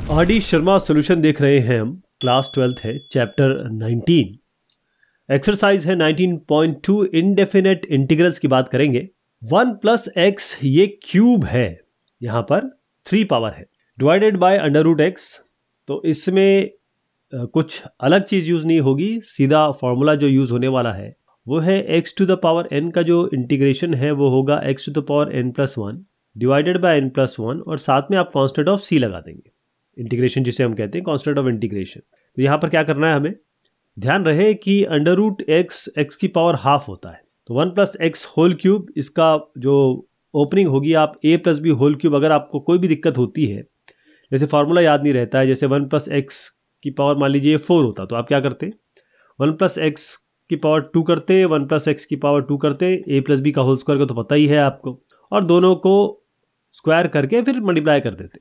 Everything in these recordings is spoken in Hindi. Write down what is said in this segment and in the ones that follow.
आर.डी. शर्मा सॉल्यूशन देख रहे हैं हम। क्लास 12th है, चैप्टर 19। एक्सरसाइज है 19.2। इनडेफिनेट इंटीग्रल्स की बात करेंगे। 1 प्लस एक्स ये क्यूब है, यहाँ पर 3 पावर है, divided by under root X. तो इसमें कुछ अलग चीज़ यूज़ नहीं होगी, सीधा फॉर्मूला जो यूज़ होने वाला है वो है x to the power N का जो इंटीग्रेशन है वो होगा X to the power N plus 1 divided by N plus 1, और साथ में आप कांस्टेंट ऑफ सी लगा देंगे। इंटीग्रेशन जिसे हम कहते हैं कांस्टेंट ऑफ इंटीग्रेशन। तो यहाँ पर क्या करना है, हमें ध्यान रहे कि अंडर रूट एक्स एक्स की पावर हाफ होता है, तो 1 प्लस एक्स होल क्यूब, इसका जो ओपनिंग होगी आप ए प्लस बी होल क्यूब। अगर आपको कोई भी दिक्कत होती है, जैसे फार्मूला याद नहीं रहता है, जैसे 1 प्लस एक्स की पावर मान लीजिए 4 होता, तो आप क्या करते, 1 प्लस एक्स की पावर 2 करते, 1 प्लस एक्स की पावर 2 करते, ए प्लस बी का होल स्क्वायर का तो पता ही है आपको, और दोनों को स्क्वायर करके फिर मल्टीप्लाई कर देते।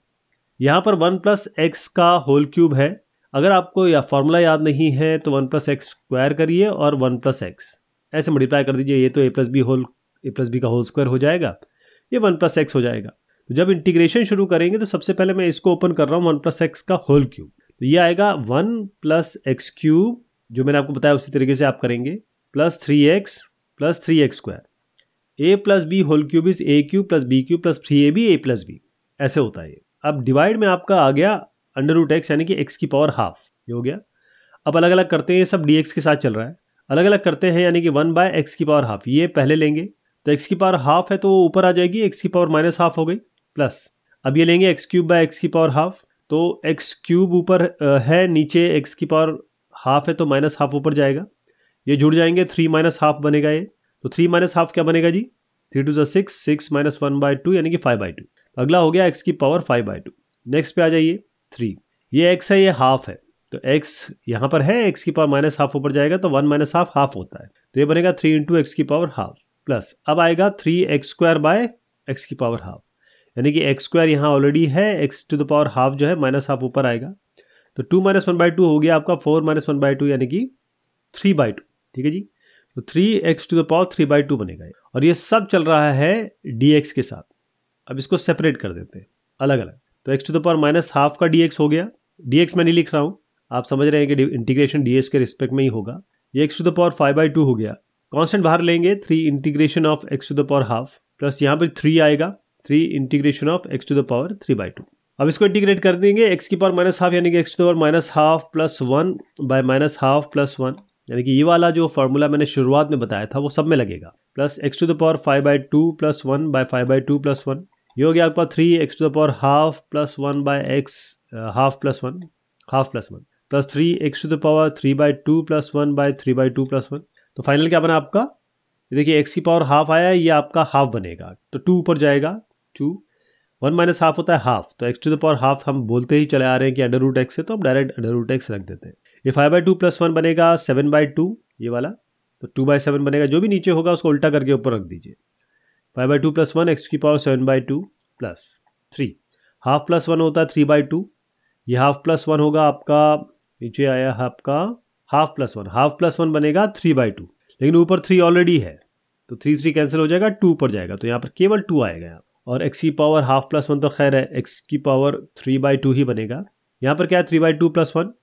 यहाँ पर 1 प्लस एक्स का होल क्यूब है। अगर आपको या फॉर्मूला याद नहीं है तो 1 प्लस एक्स स्क्वायर करिए और 1 प्लस एक्स ऐसे मल्टीप्लाई कर दीजिए। ये तो ए प्लस बी का होल स्क्वायर हो जाएगा, ये 1 प्लस एक्स हो जाएगा। तो जब इंटीग्रेशन शुरू करेंगे तो सबसे पहले मैं इसको ओपन कर रहा हूँ 1 प्लस एक्स का होल क्यूब, तो ये आएगा 1 प्लस एक्स क्यूब, जो मैंने आपको बताया उसी तरीके से आप करेंगे, plus 3x square. A plus B whole cube is A cube plus B cube plus 3ab A plus B, ऐसे होता है ये। अब डिवाइड में आपका आ गया अंडर रूट एक्स, यानी कि एक्स की पावर हाफ, ये हो गया। अब अलग अलग करते हैं, ये सब dx के साथ चल रहा है, अलग अलग करते हैं, यानी कि 1 बाय एक्स की पावर हाफ, ये पहले लेंगे तो एक्स की पावर हाफ है तो ऊपर आ जाएगी, एक्स की पावर माइनस हाफ हो गई, प्लस अब ये लेंगे एक्स क्यूब बाय एक्स की पावर हाफ, तो एक्स क्यूब ऊपर है, नीचे एक्स की पावर हाफ है तो माइनस हाफ ऊपर जाएगा, ये जुड़ जाएंगे, 3 माइनस हाफ बनेगा ये। तो 3 माइनस हाफ क्या बनेगा जी, 3 टू 6 माइनस 1/2 यानी कि 5/2। अगला हो गया एक्स की पावर 5/2। नेक्स्ट पे आ जाइए 3, ये एक्स है, ये हाफ है, तो एक्स यहाँ पर है, एक्स की पावर माइनस हाफ ऊपर जाएगा तो 1 माइनस हाफ होता है, तो ये बनेगा 3 इंटू एक्स की पावर हाफ, प्लस अब आएगा 3x स्क्वायर बाय एक्स की पावर हाफ, यानी कि एक्स स्क्वायर यहाँ ऑलरेडी है, x to the power half जो है माइनस हाफ ऊपर आएगा, तो 2 माइनस 1/2 हो गया आपका 4 माइनस 1/2 यानी कि 3/2। ठीक है जी, तो 3x टू द पावर 3/2 बनेगा, और ये सब चल रहा है dx के साथ। अब इसको सेपरेट कर देते हैं अलग अलग, तो x to the power minus half का dx हो गया, dx मैं नहीं लिख रहा हूँ, आप समझ रहे हैं कि इंटीग्रेशन ds के रिस्पेक्ट में ही होगा। ये x टू द पावर 5/2 हो गया, कांस्टेंट बाहर लेंगे, 3 integration of x to the power half, plus यहाँ पर 3 आएगा, 3 integration of x to the power 3/2। अब इसको इंटीग्रेट कर देंगे, x की पावर माइनस हाफ यानी कि x to the power minus half plus 1 by minus half plus 1, यानी कि ये वाला जो फॉर्मूला मैंने शुरुआत में बताया था वो सब में लगेगा, plus x to the power 5/2 plus 1 by 5/2 plus 1, ये हो गया आपका 3x to the power half plus 1 by x half plus 1 plus 3x to the power 3/2 plus 1 by 3/2 plus 1। तो फाइनल क्या बना आपका, देखिए x की पावर हाफ आया, ये आपका हाफ बनेगा, तो 2 ऊपर जाएगा, 2 1 माइनस हाफ होता है हाफ, तो x to the power half हम बोलते ही चले आ रहे हैं कि अंडर रूट एक्स है, तो हम डायरेक्ट अंडर रूट एक्स रख देते हैं। ये 5/2 प्लस 1 बनेगा 7/2, ये वाला, तो 2/7 बनेगा, जो भी नीचे होगा उसको उल्टा करके ऊपर रख दीजिए। 5/2 प्लस 1 एक्स की पावर 7/2 प्लस 3, हाफ प्लस 1 होता है 3/2, ये हाफ प्लस 1 होगा आपका, नीचे आया आपका हाफ प्लस 1 बनेगा 3/2, लेकिन ऊपर 3 ऑलरेडी है, तो 3 कैंसिल हो जाएगा, 2 ऊपर जाएगा, तो यहाँ पर केवल 2 आएगा यहाँ, और x की पावर हाफ प्लस 1 तो खैर है, x की पावर 3/2 ही बनेगा। यहाँ पर क्या है 3/2 प्लस 1,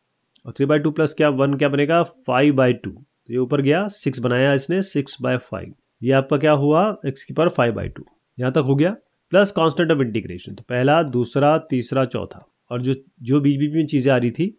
और 3/2 प्लस क्या 1 क्या बनेगा 5/2, तो ये ऊपर गया 6 बनाया इसने 6/5, ये आपका क्या हुआ x की पावर 5/2, यहाँ तक हो गया, प्लस कांस्टेंट ऑफ इंटीग्रेशन, तो पहला दूसरा तीसरा चौथा, और जो बीच बीच में चीज़ें आ रही थी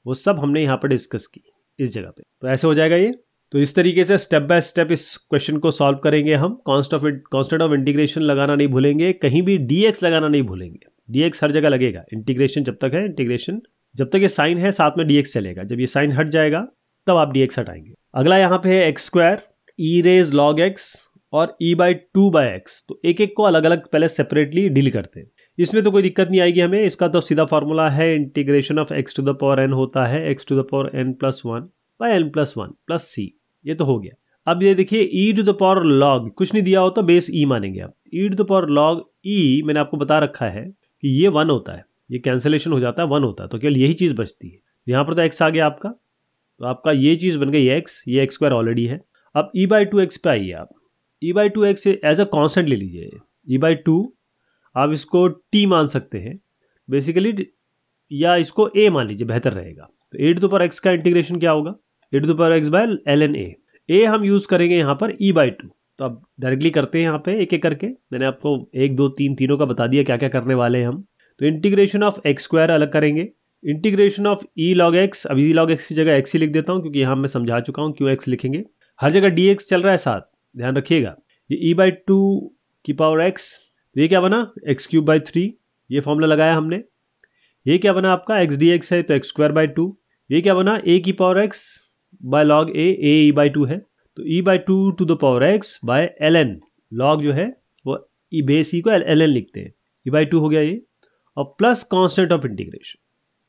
वो सब हमने यहाँ पर डिस्कस की इस जगह पे, तो ऐसे हो जाएगा ये। तो इस तरीके से स्टेप बाय स्टेप इस क्वेश्चन को सॉल्व करेंगे हम। कांस्टेंट ऑफ इंटीग्रेशन लगाना नहीं भूलेंगे, कहीं भी dx लगाना नहीं भूलेंगे, dx हर जगह लगेगा, इंटीग्रेशन जब तक है, इंटीग्रेशन जब तक ये साइन है साथ में dx चलेगा, जब ये साइन हट जाएगा तब आप dx हटाएंगे। अगला यहाँ पे है x square e raise log x और e/2/x, तो एक एक को अलग अलग पहले सेपरेटली डील करते हैं, इसमें तो कोई दिक्कत नहीं आएगी हमें, इसका तो सीधा फॉर्मूला है, integration of x to the power n होता है x to the power n plus 1 by n plus 1 plus c, ये तो हो गया। अब ये देखिए e to the power log, कुछ नहीं दिया हो तो बेस e मानेंगे आप, e to the power log e मैंने आपको बता रखा है कि ये 1 होता है, ये कैंसिलेशन हो जाता है 1 होता है, तो केवल यही चीज़ बचती है। यहाँ पर तो x आ गया आपका, तो आपका ये चीज़ बन गई x, ये x स्क्वायर ऑलरेडी है। अब e/2x पे आइए आप, e/2x एज अ कॉन्स्टेंट ले लीजिए, e/2 आप इसको t मान सकते हैं, बेसिकली या इसको a मान लीजिए, बेहतर रहेगा। तो a to the power x का इंटीग्रेशन क्या होगा, a to the power x by ln a हम यूज करेंगे यहाँ पर e/2। तो अब डायरेक्टली करते हैं यहाँ पे एक एक करके। मैंने आपको 1 2 3 तीनों का बता दिया क्या क्या करने वाले हैं हम। तो इंटीग्रेशन ऑफ x स्क्वायर अलग करेंगे, integration of e log x, अब e log x की जगह x ही लिख देता हूँ क्योंकि यहाँ मैं समझा चुका हूँ क्यों x लिखेंगे। हर जगह dx चल रहा है साथ, ध्यान रखिएगा। ये e/2 की पावर x, ये क्या बना x³/3, ये फॉर्मूला लगाया हमने। ये क्या बना आपका x dx है तो x²/2। ये क्या बना a की पावर x by log a e/2 है तो e/2 to the power x by ln, log जो है वो e बेस e को ln लिखते हैं, e/2 हो गया ये, और प्लस कांस्टेंट ऑफ इंटीग्रेशन।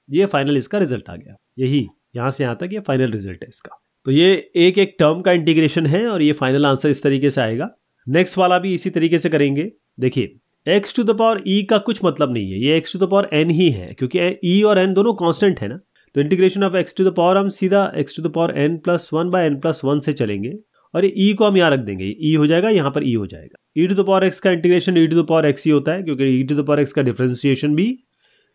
ये फाइनल इसका रिजल्ट आ गया, यही यहाँ से यहाँ तक ये फाइनल रिजल्ट है इसका। तो ये एक एक टर्म का इंटीग्रेशन है और ये फाइनल आंसर इस तरीके से आएगा। नेक्स्ट वाला भी इसी तरीके से करेंगे। देखिए x to the power e का कुछ मतलब नहीं है, ये x to the power n ही है क्योंकि e और n दोनों कांस्टेंट है ना। तो integration of x to the power हम सीधा x to the power n+1 by n+1 से चलेंगे और ये e को हम यहाँ रख देंगे, e हो जाएगा, यहाँ पर e हो जाएगा। e to the power x का integration e to the power x ही होता है क्योंकि e to the power x का डिफरेंशिएशन भी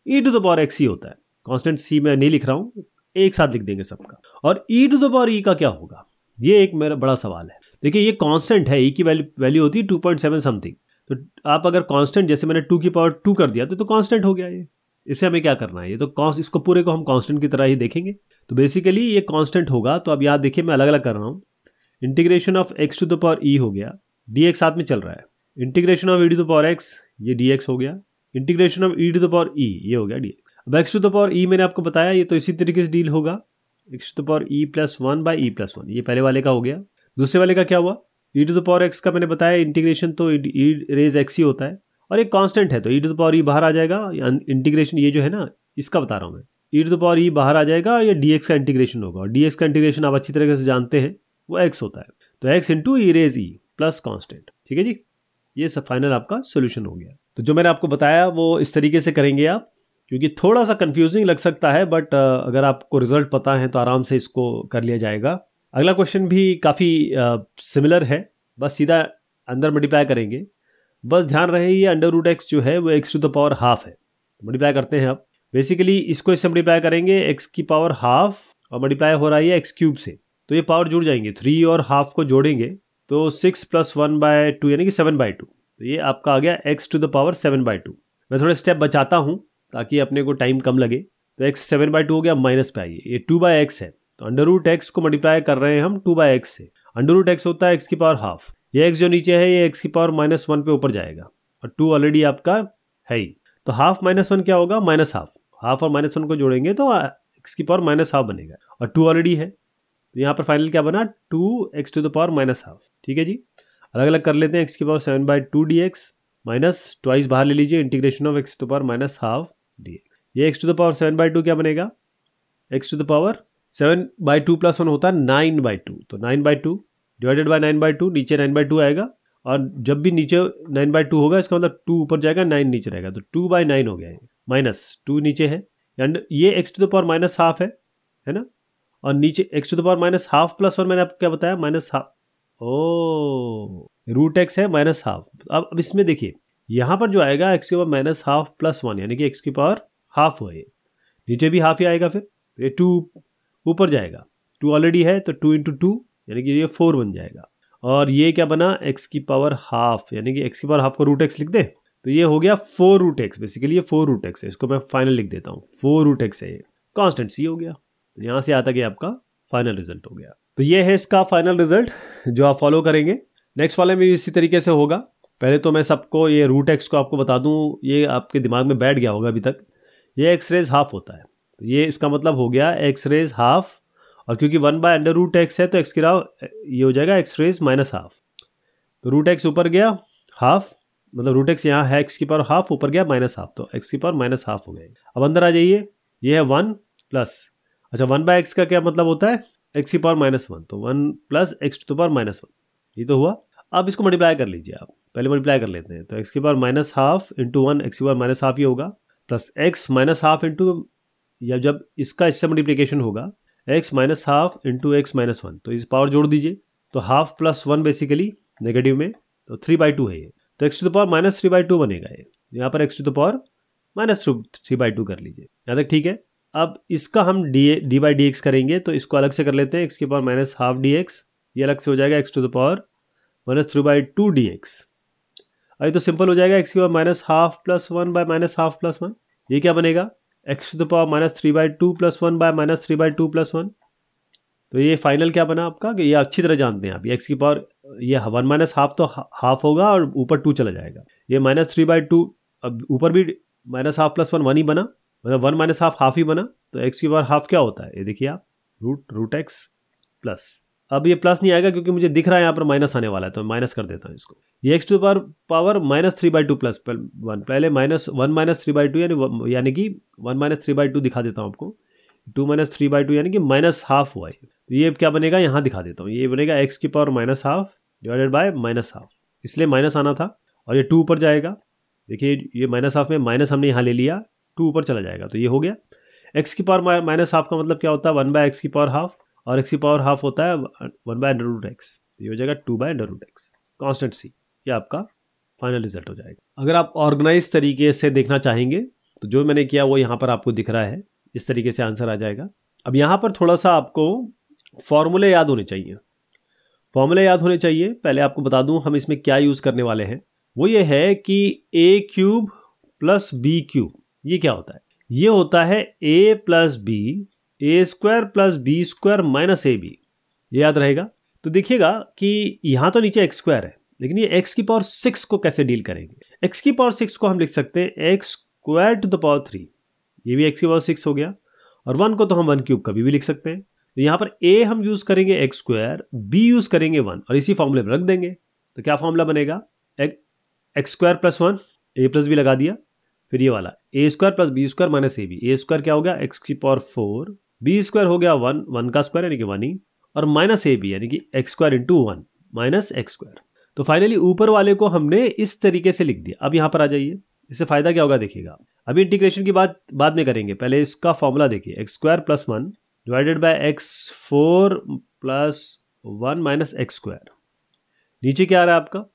e to the power x ही होता है। कांस्टेंट c मैं नहीं लिख रहा हूँ, एक साथ लिख देंगे सबका। और e to the power e का क्या होगा, ये एक मेरा बड़ा सवाल है। देखिए ये कांस्टेंट है, e की वैल्यू होती है 2.7 समथिंग। तो आप अगर कांस्टेंट, जैसे मैंने 2 की पावर 2 कर दिया तो कांस्टेंट हो गया ये। इसे हमें क्या करना है, ये तो इसको पूरे को हम कांस्टेंट की तरह ही देखेंगे। तो बेसिकली ये कांस्टेंट होगा। तो अब याद देखिए मैं अलग अलग कर रहा हूँ। Integration of x to the power e हो गया, dx साथ में चल रहा है। Integration of e to the power x, ये dx हो गया। Integration of e to the power e, ये हो गया dx। अब x to the power e मैंने आपको बताया, ये तो इसी तरीके से डील होगा, x to the power e+1 by e+1, ये पहले वाले का हो गया। दूसरे वाले का क्या हुआ, e to the power x का मैंने बताया इंटीग्रेशन तो e रेज x ही होता है और एक कांस्टेंट है तो e to the power e बाहर आ जाएगा। इंटीग्रेशन ये जो है ना, इसका बता रहा हूँ मैं, e to the power e बाहर आ जाएगा, ये dx का इंटीग्रेशन होगा और dx का इंटीग्रेशन आप अच्छी तरीके से जानते हैं वो x होता है। तो x into e raise e plus constant, ठीक है जी। ये सब फाइनल आपका सोल्यूशन हो गया। तो जो मैंने आपको बताया वो इस तरीके से करेंगे आप, क्योंकि थोड़ा सा कंफ्यूजिंग लग सकता है बट अगर आपको रिजल्ट पता है तो आराम से इसको कर लिया जाएगा। अगला क्वेश्चन भी काफ़ी सिमिलर है, बस सीधा अंदर मल्टीप्लाई करेंगे। बस ध्यान रहे ये √x जो है वो x to the power half है। मल्टीप्लाई करते हैं अब। बेसिकली इसको इससे मल्टीप्लाई करेंगे x की पावर हाफ और मल्टीप्लाई हो रहा है x³ से, तो ये पावर जुड़ जाएंगे। 3 और हाफ को जोड़ेंगे तो 6 + 1/2 यानी कि 7/2। तो ये आपका आ गया x टू द पावर 7/2। मैं थोड़े स्टेप बचाता हूँ ताकि अपने को टाइम कम लगे। तो x 7/2 हो गया, माइनस पे आइए, ये 2/x है तो √x को मल्टीप्लाई कर रहे हैं हम 2/x से। √x होता है x की पावर हाफ, ये x जो नीचे है ये x की पावर -1 पे ऊपर जाएगा और 2 ऑलरेडी आपका है ही। तो हाफ -1 क्या होगा, माइनस हाफ। हाफ और -1 को जोड़ेंगे तो x की पावर -हाफ बनेगा और 2 ऑलरेडी है। तो यहाँ पर फाइनल क्या बना, 2x to the power -half. ठीक है जी, अलग अलग कर लेते हैं। x की पावर 7/2 dx माइनस ट्वाइस बाहर ले लीजिए, integration of x to the power -half dx। ये x टू द पावर 7/2 क्या बनेगा, x टू द पावर 7/2 + 1 होता है 9/2। तो 9/2 डिवाइडेड बाय 9/2, नीचे 9/2 आएगा और जब भी नीचे 9/2 होगा इसका मतलब 2 ऊपर जाएगा 9 नीचे रहेगा, तो 2/9 हो गया है। -2 नीचे है एंड ये x to the power -half है ना, और नीचे x to the power -half + 1 मैंने आपको क्या बताया, -हाफ। ओ √x है -हाफ। अब इसमें देखिए यहाँ पर जो आएगा x की पावर -हाफ + 1 यानी कि x की पावर हाफ हो, ये नीचे भी हाफ ही आएगा, फिर ये 2 ऊपर जाएगा, 2 ऑलरेडी है तो 2 × 2 यानी कि ये 4 बन जाएगा। और ये क्या बना, x की पावर हाफ यानी कि x की पावर हाफ को √x लिख दे तो ये हो गया 4√x। बेसिकली ये 4√x है, इसको मैं फाइनल लिख देता हूँ, 4√x है, ये कांस्टेंट c हो गया। तो यहाँ से आता कि आपका फाइनल रिजल्ट हो गया। तो ये है इसका फाइनल रिजल्ट जो आप फॉलो करेंगे। नेक्स्ट वाले में भी इसी तरीके से होगा। पहले तो मैं सबको ये √x को आपको बता दूँ, ये आपके दिमाग में बैठ गया होगा अभी तक, ये x रेज हाफ होता है। तो ये इसका मतलब हो गया x रेज हाफ, और क्योंकि 1/√x है तो x की राव ये हो जाएगा x रेज -हाफ। तो √x ऊपर गया हाफ, मतलब √x यहाँ है x की पावर हाफ, ऊपर गया -हाफ, तो x की पावर -हाफ हो गया। अब अंदर आ जाइए, ये है 1 प्लस, अच्छा 1/x का क्या मतलब होता है, x की पावर -1, तो 1 + x टू द पावर -1, ये तो हुआ। अब इसको मल्टीप्लाई कर लीजिए आप, पहले मल्टीप्लाई कर लेते हैं। तो x की पावर -हाफ इंटू 1, x की पावर -हाफ ही होगा, प्लस x -हाफ इंटू, या जब इसका इससे मल्टीप्लिकेशन होगा x -हाफ इंटू x -1, तो इस पावर जोड़ दीजिए तो हाफ + 1 बेसिकली नेगेटिव में, तो 3/2 है ये, तो x टू द पावर -3/2 बनेगा ये। यहाँ पर x to the power minus 3/2 कर लीजिए। यहाँ तक ठीक है। अब इसका हम डी बाई डी एक्स करेंगे, तो इसको अलग से कर लेते हैं, एक्स की power minus half d x, ये अलग से हो जाएगा x to the power minus 3/2 d x. अभी तो सिंपल हो जाएगा, एक्स की power minus half plus 1 by minus half plus 1, ये क्या बनेगा x to the power minus 3/2 plus 1 by minus 3/2 plus 1। तो ये फाइनल क्या बना आपका, कि ये अच्छी तरह जानते हैं आप, एक्स की पावर ये 1 माइनस हाफ तो हाफ होगा और ऊपर 2 चला जाएगा, ये माइनस 3/2, अब ऊपर भी माइनस हाफ प्लस 1 ही बना, मतलब 1 माइनस हाफ ही बना। तो एक्स की पावर हाफ क्या होता है, ये देखिए आप, रूट एक्स प्लस, अब ये प्लस नहीं आएगा क्योंकि मुझे दिख रहा है यहाँ पर माइनस आने वाला है, तो माइनस कर देता हूँ इसको। ये x to power minus 3/2 plus 1, पहले माइनस 1 माइनस 3/2 यानी कि 1 माइनस 3/2 दिखा देता हूँ आपको, 2 माइनस 3/2 यानी कि माइनस हाफ हुआ है। तो ये क्या बनेगा, यहाँ दिखा देता हूँ, ये बनेगा एक्स की power minus half divided by minus half, इसलिए माइनस आना था और ये 2 ऊपर जाएगा। देखिए ये माइनस हाफ में माइनस हमने यहाँ ले लिया, 2 ऊपर चला जाएगा, तो ये हो गया। एक्स की पावर माइनस हाफ का मतलब क्या होता है, 1 बाय एक्स की पावर हाफ, और एक्स की पावर हाफ होता है 1 बाय अंडर रूट एक्स, ये हो जाएगा 2 by under root X constant C. ये आपका फाइनल रिजल्ट हो जाएगा। अगर आप ऑर्गेनाइज तरीके से देखना चाहेंगे तो जो मैंने किया वो यहाँ पर आपको दिख रहा है, इस तरीके से आंसर आ जाएगा। अब यहाँ पर थोड़ा सा आपको फॉर्मूले याद होने चाहिए, फॉर्मूले याद होने चाहिए। पहले आपको बता दूं हम इसमें क्या यूज़ करने वाले हैं, वो ये है कि a cube plus B cube, ये क्या होता है, ये होता है a plus b, a square plus b square minus a b, ये याद रहेगा। तो देखिएगा कि यहाँ तो नीचे एक्स स्क्वायर है, लेकिन ये एक्स की पावर 6 को कैसे डील करेंगे। एक्स की पावर 6 को हम लिख सकते हैं x square to the power 3, ये भी एक्स की पावर 6 हो गया, और 1 को तो हम 1 क्यूब कभी भी लिख सकते हैं। तो यहाँ पर a हम यूज़ करेंगे एक्स स्क्वायर, b यूज़ करेंगे 1, और इसी फॉर्मूले में रख देंगे। तो क्या फॉर्मूला बनेगा, x square plus 1, a plus b लगा दिया, फिर ये वाला a square plus b square minus a b, a square क्या हो गया एक्स की पावर 4, बी स्क्वायर हो गया 1 का स्क्वायर यानी कि 1 ही, और माइनस ए बी यानी कि X square into 1 minus x square. तो फाइनली ऊपर वाले को हमने इस तरीके से लिख दिया। अब यहाँ पर आ जाइए, इससे फायदा क्या होगा देखिएगा, अभी इंटीग्रेशन की बात बाद में करेंगे, पहले इसका फॉर्मूला देखिए, x square plus 1 divided by x 4 plus 1 minus x square, नीचे क्या आ रहा है आपका,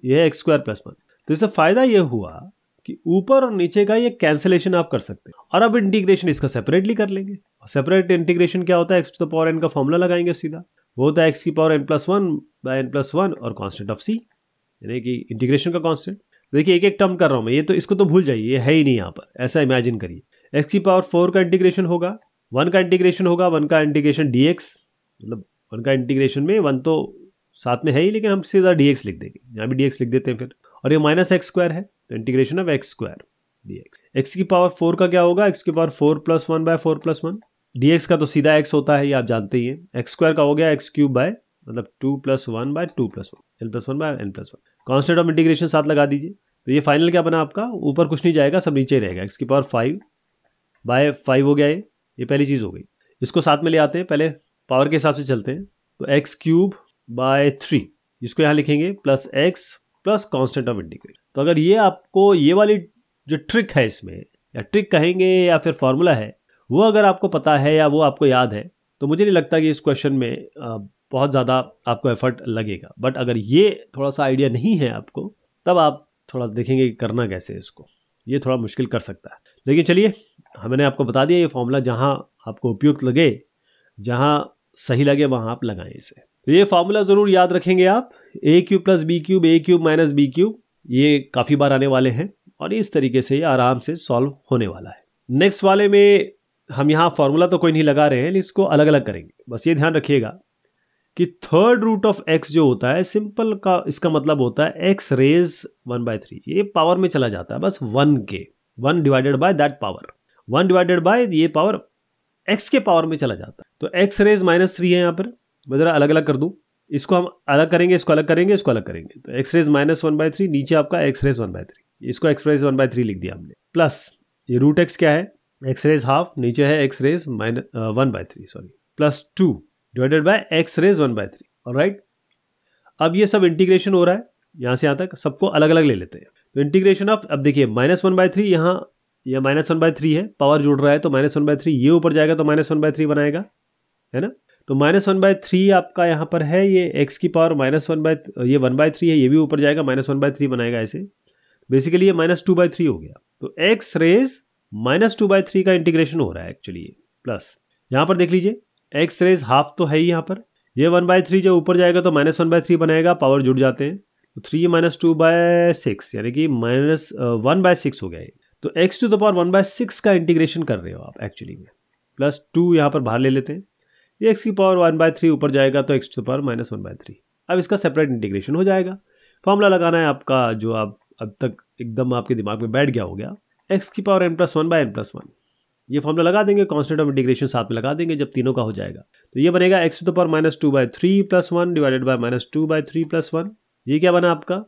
यह है एक्स स्क्वायर प्लस 1। तो इससे फायदा यह हुआ कि ऊपर और नीचे का ये कैंसिलेशन आप कर सकते हैं, और अब इंटीग्रेशन इसका सेपरेटली कर लेंगे। सेपरेट इंटीग्रेशन क्या होता है, x to the power n का फॉर्मूला लगाएंगे सीधा, वो होता है एक्स की power n plus 1 by n plus 1 और कॉन्स्टेंट ऑफ सी, यानी कि इंटीग्रेशन का कॉन्स्टेंट। देखिए एक एक टर्म कर रहा हूं मैं, ये तो इसको तो भूल जाइए, ये है ही नहीं यहाँ पर, ऐसा इमेजिन करिए। एक्स की पावर 4 का इंटीग्रेशन होगा, 1 का इंटीग्रेशन होगा, 1 का इंटीग्रेशन dx, मतलब 1 का इंटीग्रेशन में 1 तो साथ में है ही, लेकिन हम सीधा dx लिख देंगे, यहाँ भी dx लिख देते हैं फिर, और ये माइनस एक्स स्क्वायर है, तो integration of x square dx। X की पावर 4 का क्या होगा, एक्स की power 4 plus 1 by 4 plus 1, dx का तो सीधा x होता है, ये आप जानते ही हैं। एक्स स्क्वायर का हो गया एक्स क्यूब बाय मतलब 2 plus 1 by 2 plus 1, n plus 1 by n plus 1, constant of integration साथ लगा दीजिए। तो ये फाइनल क्या बना आपका, ऊपर कुछ नहीं जाएगा, सब नीचे ही रहेगा, एक्स की पावर 5 बाय 5 हो गया, ये पहली चीज़ हो गई। इसको साथ में ले आते हैं, पहले पावर के हिसाब से चलते हैं, तो एक्स क्यूब बाय 3, जिसको यहाँ लिखेंगे plus x plus constant of integration. तो अगर ये आपको ये वाली जो ट्रिक है इसमें, या ट्रिक कहेंगे या फिर फॉर्मूला है, वो अगर आपको पता है या वो आपको याद है, तो मुझे नहीं लगता कि इस क्वेश्चन में बहुत ज़्यादा आपको एफर्ट लगेगा। बट अगर ये थोड़ा सा आइडिया नहीं है आपको, तब आप थोड़ा देखेंगे कि करना कैसे इसको, ये थोड़ा मुश्किल कर सकता है। लेकिन चलिए, मैंने आपको बता दिया ये फॉर्मूला, जहाँ आपको उपयुक्त लगे, जहाँ सही लगे वहाँ आप लगाएं इसे। तो ये फॉर्मूला ज़रूर याद रखेंगे आप, ए क्यूब प्लस बी क्यूब, ए क्यूब माइनस बी क्यूब, ये काफ़ी बार आने वाले हैं, और इस तरीके से ये आराम से सॉल्व होने वाला है। नेक्स्ट वाले में हम यहाँ फॉर्मूला तो कोई नहीं लगा रहे हैं, इसको अलग अलग करेंगे। बस ये ध्यान रखिएगा कि थर्ड रूट ऑफ एक्स जो होता है, सिंपल का इसका मतलब होता है एक्स रेज 1/3, ये पावर में चला जाता है बस 1 के, 1 divided by that power, 1 divided bye ये पावर एक्स के पावर में चला जाता है। तो एक्स रेज -3 है यहाँ पर, मैं जरा अलग अलग कर दूँ, इसको हम अलग करेंगे, इसको अलग करेंगे, इसको अलग करेंगे। तो एक्स रेज -1/3, नीचे आपका एक्स रेज 1/3, इसको एक्स रेज 1/3 लिख दिया हमने, प्लस ये रूट एक्स क्या है, एक्स रेज हाफ, नीचे है x raise 1/3 sorry, plus 2 divided by x raise 1/3। Alright, अब ये सब इंटीग्रेशन हो रहा है, यहाँ से यहाँ तक सबको अलग अलग ले लेते हैं। तो इंटीग्रेशन ऑफ, अब देखिए -1/3, यहाँ यह -1/3 है, पावर जुड़ रहा है, तो -1/3 ये ऊपर जाएगा तो -1/3 बनाएगा, है ना। तो -1/3 आपका यहाँ पर है, ये x की पावर -1/3 है, ये भी ऊपर जाएगा, -1/3 बनाएगा ऐसे। बेसिकली ये -2/3 हो गया। तो एक्स रेज -2/3 का इंटीग्रेशन हो रहा है एक्चुअली ये, प्लस यहाँ पर देख लीजिए एक्स रेज हाफ तो है ही यहाँ पर, ये 1/3 जो ऊपर जाएगा तो -1/3 बनाएगा, पावर जुड़ जाते हैं, तो 3 - 2/6 यानी कि -1/6 हो गया ये। तो x⁴ 1/6 का इंटीग्रेशन कर रहे हो आप एक्चुअली में, प्लस 2 यहाँ पर बाहर ले लेते हैं, ये x⁴ 1/3 ऊपर जाएगा तो x⁴ -1/3। अब इसका सेपरेट इंटीग्रेशन हो जाएगा। फॉर्मूला लगाना है आपका जो आप अब तक एकदम आपके दिमाग में बैठ गया हो गया, x⁴n+1/n+1, ये फॉर्मूला लगा देंगे, कांस्टेंट ऑफ इंटीग्रेशन साथ में लगा देंगे जब तीनों का हो जाएगा। तो ये बनेगा x⁴ -2/3 + 1 डिवाइडेड बाय -2/3 + 1, ये क्या बना आपका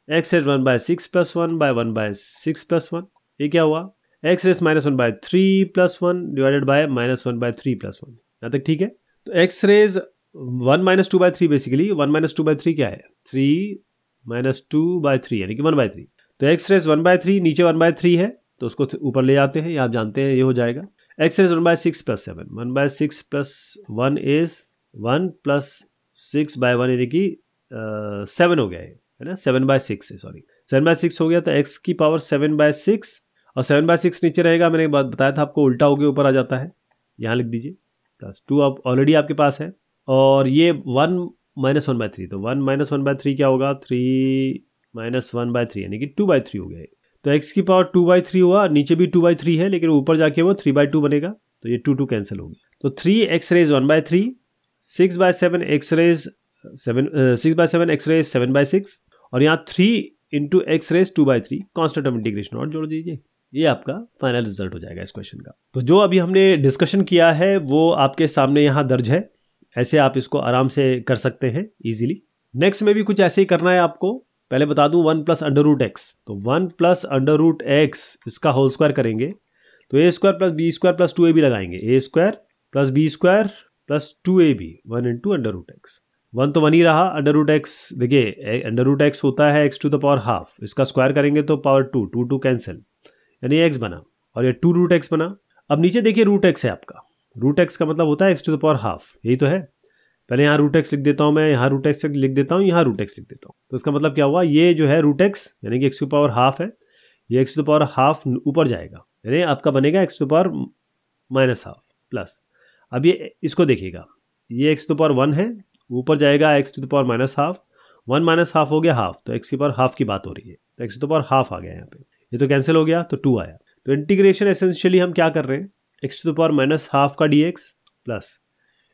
x रेज 1/6 + 1 बाय 1/6 + 1, ये क्या हुआ x रेज -1/3 + 1 डिवाइडेड बाय -1/3 + 1। यहाँ तक ठीक है। तो x रेज 1 - 2/3 बेसिकली 1 - 2/3 क्या है 3 - 2/3 यानी कि 1/3। तो x रेज 1/3 नीचे 1/3 है तो उसको ऊपर ले जाते हैं, ये आप जानते हैं ये हो जाएगा x रेज 1/6 + 7, 1/6 + 1 इज 1 + 6/1 यानी कि 7 हो गया है ना, 7/6 है, सॉरी 7/6 हो गया। तो x की पावर 7/6 और 7/6 नीचे रहेगा, मैंने बात बताया था आपको, उल्टा होकर ऊपर आ जाता है, यहाँ लिख दीजिए प्लस 2 अब ऑलरेडी आपके पास है, और ये 1 - 1/3, तो 1 - 1/3 क्या होगा 3 - 1/3 यानी कि 2/3 हो गया। तो x की पावर 2/3 हुआ, नीचे भी 2/3 है लेकिन ऊपर जाके वो 3/2 बनेगा, तो ये 2 कैंसिल होगी। तो 3x raise 1/3, 6/7 x raise 6/7 x raise 7/6 और यहाँ 3 × x raise 2/3 constant of integration और जोड़ दीजिए, ये आपका फाइनल रिजल्ट हो जाएगा इस क्वेश्चन का। तो जो अभी हमने डिस्कशन किया है वो आपके सामने यहाँ दर्ज है, ऐसे आप इसको आराम से कर सकते हैं इजीली। नेक्स्ट में भी कुछ ऐसे ही करना है आपको। पहले बता दूं 1 + √x, तो 1 + √x इसका होल स्क्वायर करेंगे तो a² + b² + 2ab लगाएंगे, a² + b² + 2ab 1 × √x। 1 तो 1 ही रहा, √x देखिए √x होता है x⁴, इसका स्क्वायर करेंगे तो पावर 2 कैंसिल यानी x बना, और ये 2 √x बना। अब नीचे देखिए √x है आपका, √x का मतलब होता है x⁴, यही तो है। पहले यहाँ √x लिख देता हूँ मैं, यहाँ √x लिख देता हूँ, यहाँ √x लिख देता हूँ, तो इसका मतलब क्या हुआ, ये जो है √x यानी कि x⁴ है, ये x⁴ ऊपर जाएगा यानी आपका बनेगा x⁴ -½ प्लस। अब ये इसको देखिएगा, ये x⁴ 1 है, ऊपर जाएगा x⁴ -½ 1 -½ हो गया हाफ, तो x⁴ की बात हो रही है, तो x⁴ आ गया यहाँ पे, ये तो कैंसिल हो गया तो 2 आया। तो इंटीग्रेशन एसेंशियली हम क्या कर रहे हैं, x⁴ -½ का dx plus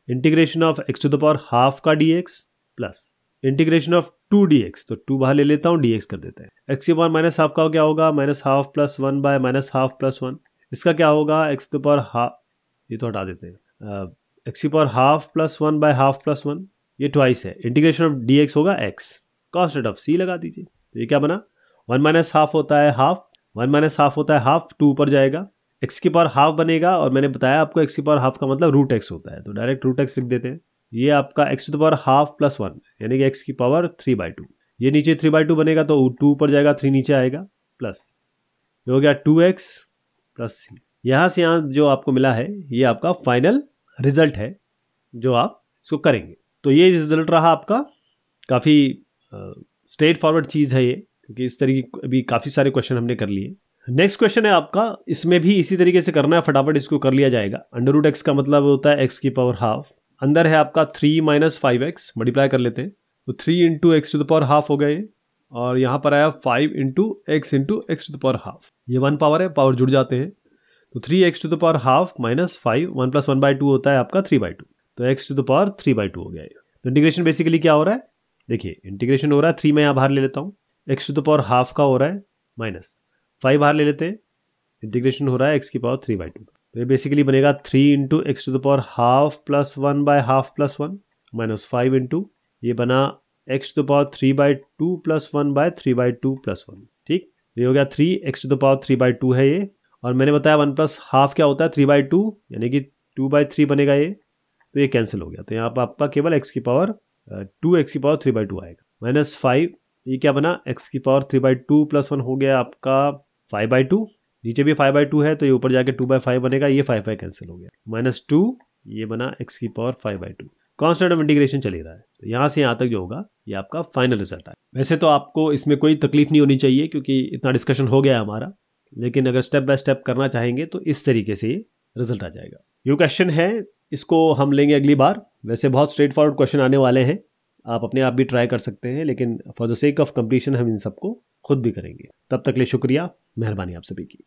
integration of x⁴ का dx plus integration of 2 dx, तो 2 बाहर ले लेता हूँ, dx कर देते हैं। x⁴ -½ का क्या होगा -½ + 1 बाय -½ + 1, इसका क्या होगा x⁴, ये तो हटा देते हैं, x⁴ + 1 बाय ½ + 1, ये ट्वाइस है, इंटीग्रेशन ऑफ dx होगा x, कांस्टेंट ऑफ c लगा दीजिए, तो ये क्या बना 1 - ½ होता है हाफ, 1 - ½ होता है हाफ, 2 ऊपर जाएगा, x की पावर हाफ बनेगा, और मैंने बताया आपको x की पावर हाफ का मतलब √x होता है, तो डायरेक्ट √x लिख देते हैं। ये आपका x⁴ ½ + 1 यानी कि x की पावर 3/2, ये नीचे 3/2 बनेगा तो 2 ऊपर जाएगा, 3 नीचे आएगा, प्लस ये हो गया 2x + c। यहाँ से यहाँ जो आपको मिला है ये आपका फाइनल रिजल्ट है जो आप इसको करेंगे। तो ये रिजल्ट रहा आपका, काफ़ी स्ट्रेट फॉरवर्ड चीज़ है ये, क्योंकि इस तरीके अभी काफ़ी सारे क्वेश्चन हमने कर लिए। नेक्स्ट क्वेश्चन है आपका, इसमें भी इसी तरीके से करना है, फटाफट इसको कर लिया जाएगा। √x का मतलब होता है x की पावर हाफ, अंदर है आपका 3 - 5x, मल्टीप्लाई कर लेते हैं तो 3 × x⁴ हो गए, और यहाँ पर आया 5 × x × x⁴, ये 1 पावर है, पावर जुड़ जाते हैं, तो 3x⁴ - 5 1 + 1/2 होता है आपका 3/2, तो x⁴ 3/2 हो गया। तो इंटीग्रेशन बेसिकली क्या हो रहा है, देखिए इंटीग्रेशन हो रहा है, 3 मैं यहाँ बाहर ले लेता हूँ, x⁴ का हो रहा है माइनस 5 बाहर ले लेते हैं, इंटीग्रेशन हो रहा है x की पावर 3/2, तो ये बेसिकली बनेगा 3 × x⁴ + 1 बाय ½ + 1 माइनस 5 × ये बना x⁴ 3/2 + 1 बाय 3/2 + 1, ठीक, ये हो गया 3x⁴ 3/2 है ये, और मैंने बताया 1 + ½ क्या होता है 3/2 यानी कि 2/3 बनेगा ये, तो ये कैंसिल हो गया, तो यहाँ पर आपका केवल x की पावर 2x की पावर 3/2 आएगा, माइनस 5, ये क्या बना x की पावर 3/2 + 1 हो गया आपका 5/2, नीचे भी 5/2 है तो ये ऊपर जाके 2/5 बनेगा, ये 5 कैंसिल हो गया, -2, ये बना x की पावर 5/2, कांस्टेंट ऑफ इंटीग्रेशन चल ही रहा है। तो यहाँ से यहाँ तक जो होगा ये आपका फाइनल रिजल्ट है। वैसे तो आपको इसमें कोई तकलीफ नहीं होनी चाहिए क्योंकि इतना डिस्कशन हो गया है हमारा, लेकिन अगर स्टेप बाय स्टेप करना चाहेंगे तो इस तरीके से ये रिजल्ट आ जाएगा। ये क्वेश्चन है, इसको हम लेंगे अगली बार। वैसे बहुत स्ट्रेट फॉरवर्ड क्वेश्चन आने वाले हैं, आप अपने आप भी ट्राई कर सकते हैं, लेकिन for the sake of completion हम इन सबको खुद भी करेंगे। तब तक के लिए शुक्रिया, मेहरबानी आप सभी की।